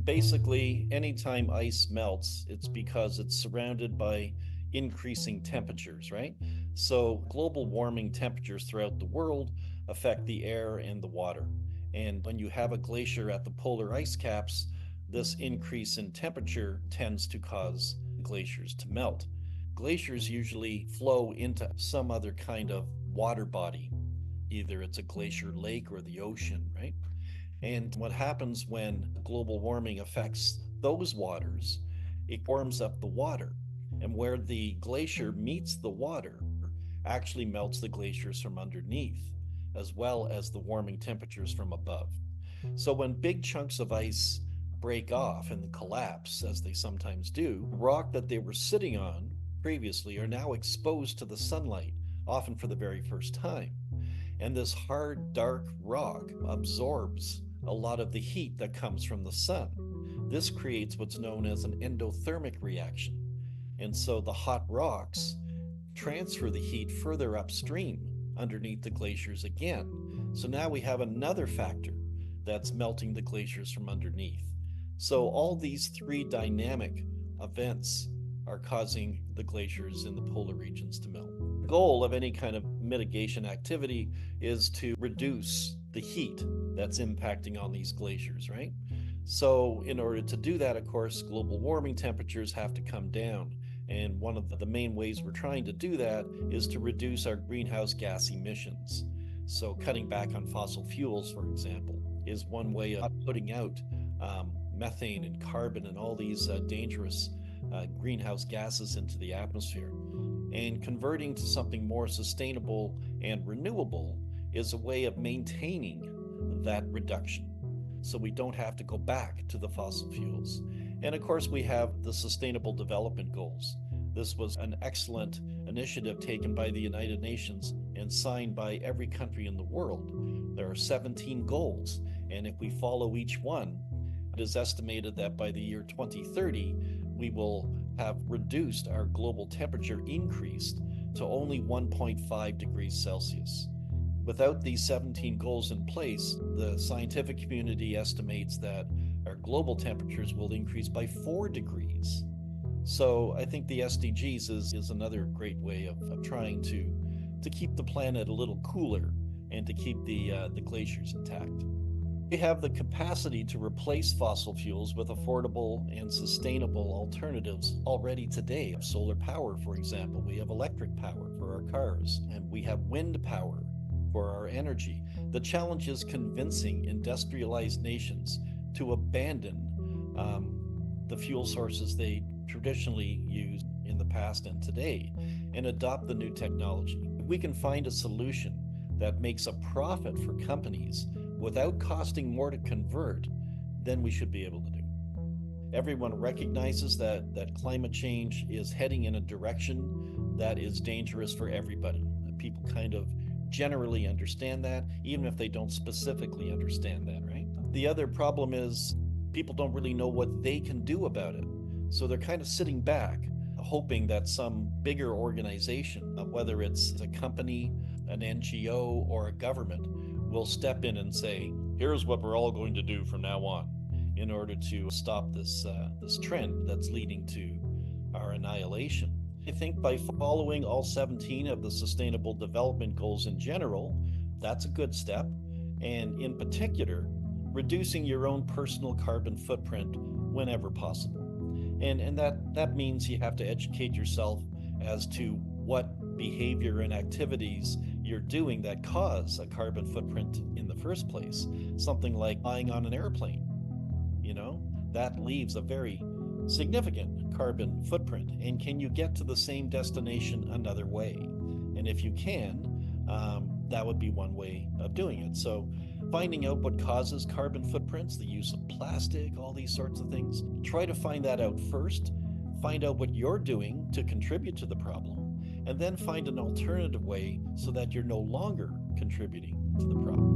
Basically, anytime ice melts, it's because it's surrounded by increasing temperatures, right? So, global warming temperatures throughout the world affect the air and the water. And when you have a glacier at the polar ice caps, this increase in temperature tends to cause glaciers to melt. Glaciers usually flow into some other kind of water body, either it's a glacier lake or the ocean, right? And what happens when global warming affects those waters, it warms up the water. And where the glacier meets the water actually melts the glaciers from underneath, as well as the warming temperatures from above. So when big chunks of ice break off and collapse, as they sometimes do, rock that they were sitting on previously are now exposed to the sunlight, often for the very first time. And this hard, dark rock absorbs a lot of the heat that comes from the sun. This creates what's known as an endothermic reaction. And so the hot rocks transfer the heat further upstream underneath the glaciers again. So now we have another factor that's melting the glaciers from underneath. So all these three dynamic events are causing the glaciers in the polar regions to melt. The goal of any kind of mitigation activity is to reduce the heat that's impacting on these glaciers, right? So in order to do that, of course, global warming temperatures have to come down. And one of the main ways we're trying to do that is to reduce our greenhouse gas emissions. So cutting back on fossil fuels, for example, is one way of putting out methane and carbon and all these dangerous greenhouse gases into the atmosphere. And converting to something more sustainable and renewable is a way of maintaining that reduction. So we don't have to go back to the fossil fuels. And of course, we have the Sustainable Development Goals. This was an excellent initiative taken by the United Nations and signed by every country in the world. There are 17 goals, and if we follow each one, it is estimated that by the year 2030, we will have reduced our global temperature increased to only 1.5 degrees Celsius. Without these 17 goals in place, the scientific community estimates that our global temperatures will increase by 4 degrees. So I think the SDGs is another great way of trying to keep the planet a little cooler and to keep the glaciers intact. We have the capacity to replace fossil fuels with affordable and sustainable alternatives already today. We have solar power, for example. We have electric power for our cars, and we have wind power for our energy. The challenge is convincing industrialized nations to abandon the fuel sources they traditionally used in the past and today and adopt the new technology. If we can find a solution that makes a profit for companies without costing more to convert, then we should be able to do. Everyone recognizes that climate change is heading in a direction that is dangerous for everybody. People kind of generally understand that, even if they don't specifically understand that, right? The other problem is people don't really know what they can do about it. So they're kind of sitting back, hoping that some bigger organization, whether it's a company, an NGO, or a government, will step in and say, here's what we're all going to do from now on in order to stop this trend that's leading to our annihilation. I think by following all 17 of the Sustainable Development Goals in general, that's a good step. And in particular, reducing your own personal carbon footprint whenever possible. And that means you have to educate yourself as to what behavior and activities you're doing that cause a carbon footprint in the first place. Something like flying on an airplane, that leaves a very significant carbon footprint. And can you get to the same destination another way? And if you can, that would be one way of doing it. So finding out what causes carbon footprints, the use of plastic, all these sorts of things, try to find that out first, find out what you're doing to contribute to the problem, and then find an alternative way so that you're no longer contributing to the problem.